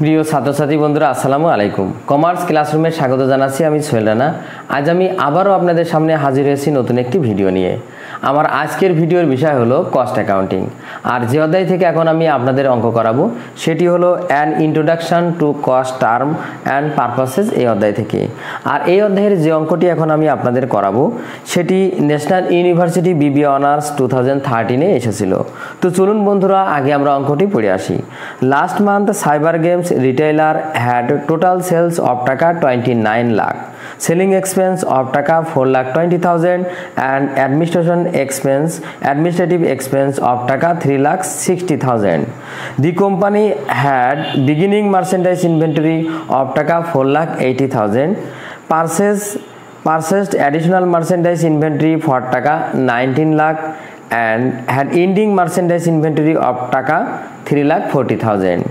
প্রিয় ছাত্রছাত্রী বন্ধুরা আসসালামু আলাইকুম। কমার্স ক্লাসরুমে স্বাগত জানাচ্ছি। আমি সোহেল রানা। আজ আমি আবারও আপনাদের সামনে হাজির হয়েছি নতুন একটি ভিডিও নিয়ে। আমার আজকের ভিডিওর বিষয় হলো কস্ট অ্যাকাউন্টিং। আর যে অধ্যায় থেকে এখন আমি আপনাদের অঙ্ক করাবো সেটি হলো an introduction to cost term and purposes, এই অধ্যায় থেকে। আর এই অধ্যায়ের যে অঙ্কটি এখন আমি আপনাদের করাবো সেটি ন্যাশনাল ইউনিভার্সিটি BBA অনার্স 2013-এ এসেছিল। তো চলুন বন্ধুরা আগে আমরা অঙ্কটি পড়ে আসি। Last month cyber games retailer had total sales of taka 29 lakh, selling expense of taka 4,20,000 and administrative expense of taka 3,60,000. The company had beginning merchandise inventory of taka 4,80,000, purchased additional merchandise inventory for taka 19 lakh and had ending merchandise inventory of taka 3,40,000.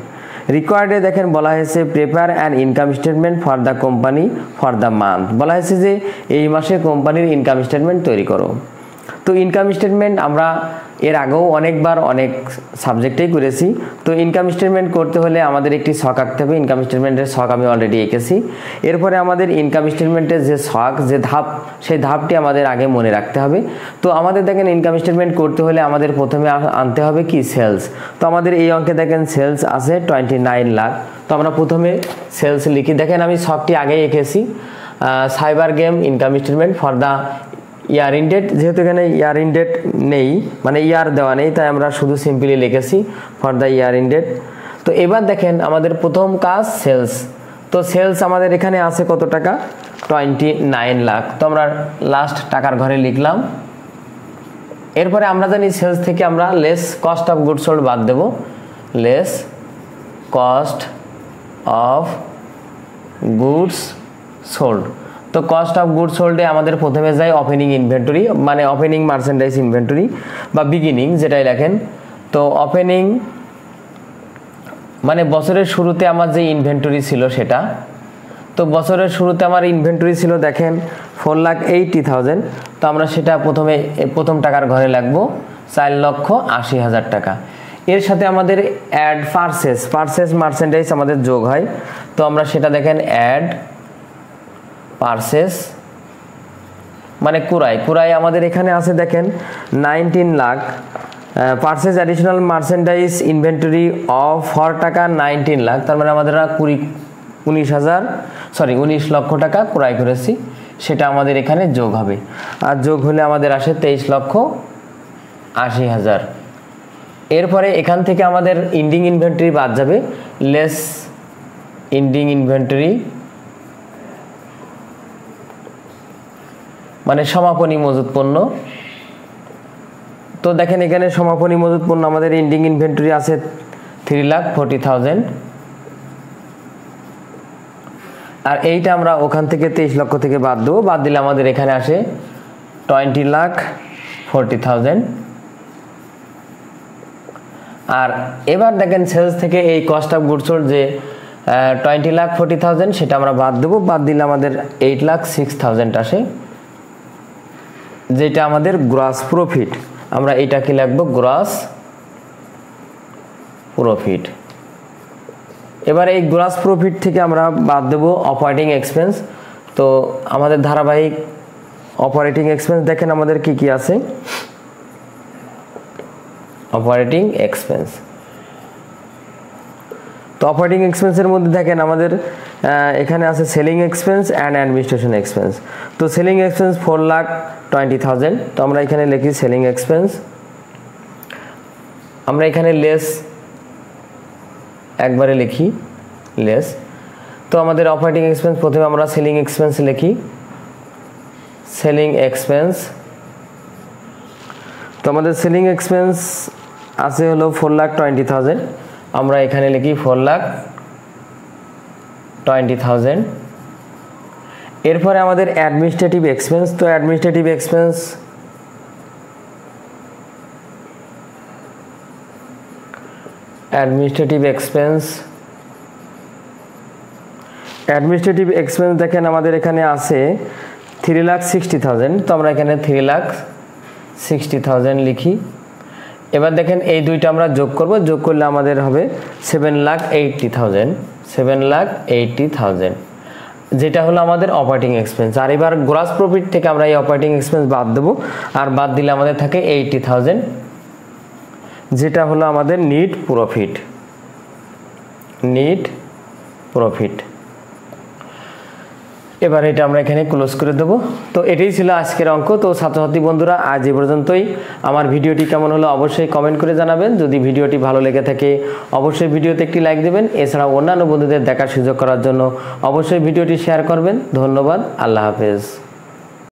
রিকোয়ার্ডে দেখেন বলা হয়েছে prepare an income statement for the company for the month. বলা হয়েছে যে এই মাসে কোম্পানির income statement তৈরি করো। তো ইনকাম স্টেটমেন্ট আমরা এর আগেও অনেকবার অনেক সাবজেক্টেই করেছি। তো ইনকাম স্টেটমেন্ট করতে হলে আমাদের একটি ছক আঁকতে হবে। ইনকাম স্টেটমেন্টের ছক আমি অলরেডি এঁকেছি। এরপরে আমাদের ইনকাম স্টেটমেন্টের যে ছক, যে ধাপ, সেই ধাপটি আমাদের আগে মনে রাখতে হবে। তো আমাদের দেখেন ইনকাম স্টেটমেন্ট করতে হলে আমাদের প্রথমে আনতে হবে কি সেলস। তো আমাদের এই অঙ্কে দেখেন সেলস আছে 29 লাখ। তো আমরা প্রথমে সেলস লিখি। দেখেন আমি ছকটি আগেই এঁকেছি। Cyber game income statement for the year ended, যেহেতু এখানে ইয়ার ইন ডেট নেই, মানে ইয়ার দেওয়া নেই, তাই আমরা শুধু সিম্পলি লিখেছি for the year ended. তো এবার দেখেন আমাদের প্রথম কাজ সেলস। তো সেলস আমাদের এখানে আছে কত টাকা? 29 লাখ। তো আমরা লাস্ট টাকার ঘরে লিখলাম। এরপরে আমরা জানি সেলস থেকে আমরা less cost of goods sold বাদ দেব। Less cost of goods sold. তো কস্ট অফ গুডস সোল্ডে আমাদের প্রথমে যায় ওপেনিং ইনভেন্টরি, মানে ওপেনিং মার্চেন্ডাইজ ইনভেন্টরি বা বিগিনিং যেটাই লেখেন। তো ওপেনিং মানে বছরের শুরুতে আমার যে ইনভেন্টরি ছিল সেটা। তো বছরের শুরুতে আমার ইনভেন্টরি ছিল দেখেন 4,80,000। তো আমরা সেটা প্রথম টাকার ঘরে লাগবো 4,80,000 টাকা। এর সাথে আমাদের অ্যাড পারচেস মার্চেন্ডাইজ আমাদের যোগ হয়। তো আমরা সেটা দেখেন অ্যাড পারচেস মানে কুরাই আমাদের এখানে আছে দেখেন 19 lakh. Purchase additional merchandise inventory of for টাকা 19 লাখ। তার মানে আমাদের 19 লক্ষ টাকা ক্রয় করেছি, সেটা আমাদের এখানে যোগ হবে। আর যোগ হলে আমাদের আসে 23,80,000। এরপরে এখান থেকে আমাদের ইন্ডিং ইনভেন্টরি বাদ যাবে। লেস ইন্ডিং ইনভেন্টরি মানে সমাপনী মজুত পণ্য। তো দেখেন এখানে সমাপনী মজুত পণ্য আমাদের এন্ডিং ইনভেন্টরি আছে 3,40,000। আর এইটা আমরা ওখান থেকে 23 লক্ষ থেকে বাদ দেবো। বাদ দিলে আমাদের এখানে আসে 20,40,000। আর এবার দেখেন সেলস থেকে এই কস্ট অফ গুডস সোল্ড যে 20,40,000 সেটা আমরা বাদ দেবো। বাদ দিলে আমাদের 8,06,000 আসে, যেটা আমাদের গ্রস প্রফিট। আমরা এটা কি লিখবো? Gross profit. এবার এই গ্রস প্রফিট থেকে আমরা বাদ দেবো অপারেটিং এক্সপেন্স। তো আমাদের ধারাবাহিক অপারেটিং এক্সপেন্স দেখেন আমাদের কি কি আছে। অপারেটিং এক্সপেন্স, তো অপারেটিং এক্সপেন্সের মধ্যে দেখেন আমাদের এখানে আছে selling expense and administration expense. তো সেলিং এক্সপেন্স 4,20,000। তো আমরা এখানে লিখি সেলিং এক্সপেন্স। আমরা এখানে লেস একবারে লিখি লেস। তো আমাদের অপারেটিং এক্সপেন্স প্রথমে আমরা সেলিং এক্সপেন্স লিখি। সেলিং এক্সপেন্স, তো আমাদের সেলিং এক্সপেন্স আছে হলো 4,20,000। আমরা এখানে লিখি 4,20,000। এরপরে আমাদের অ্যাডমিনিস্ট্রেটিভ এক্সপেন্স। তো অ্যাডমিনিস্ট্রেটিভ এক্সপেন্স দেখেন আমাদের এখানে আছে 3,60,000। তো আমরা এখানে 3,60,000 লিখি। এবার দেখেন এই দুইটা আমরা যোগ করব, যোগ করলে আমাদের হবে 7,80,000, 7,80,000, যেটা হলো আমাদের অপারেটিং এক্সপেন্স। আর এবার গ্রস প্রফিট থেকে আমরা এই অপারেটিং এক্সপেন্স বাদ দেবো, আর বাদ দিলে আমাদের থাকে 80,000, যেটা হলো আমাদের নিট প্রফিট, নিট প্রফিট। এবার এটা আমরা এখানে ক্লোজ করে দেব। তো এটাই ছিল আজকের অঙ্ক। তো ছাত্রছাত্রী বন্ধুরা, আজ এ পর্যন্তই। আমার ভিডিওটি কেমন হলো অবশ্যই কমেন্ট করে জানাবেন। যদি ভিডিওটি ভালো লেগে থাকে অবশ্যই ভিডিওতে একটি লাইক দেবেন। এছাড়াও অন্যান্য বন্ধুদের দেখার সুযোগ করার জন্য অবশ্যই ভিডিওটি শেয়ার করবেন। ধন্যবাদ, আল্লাহ হাফেজ।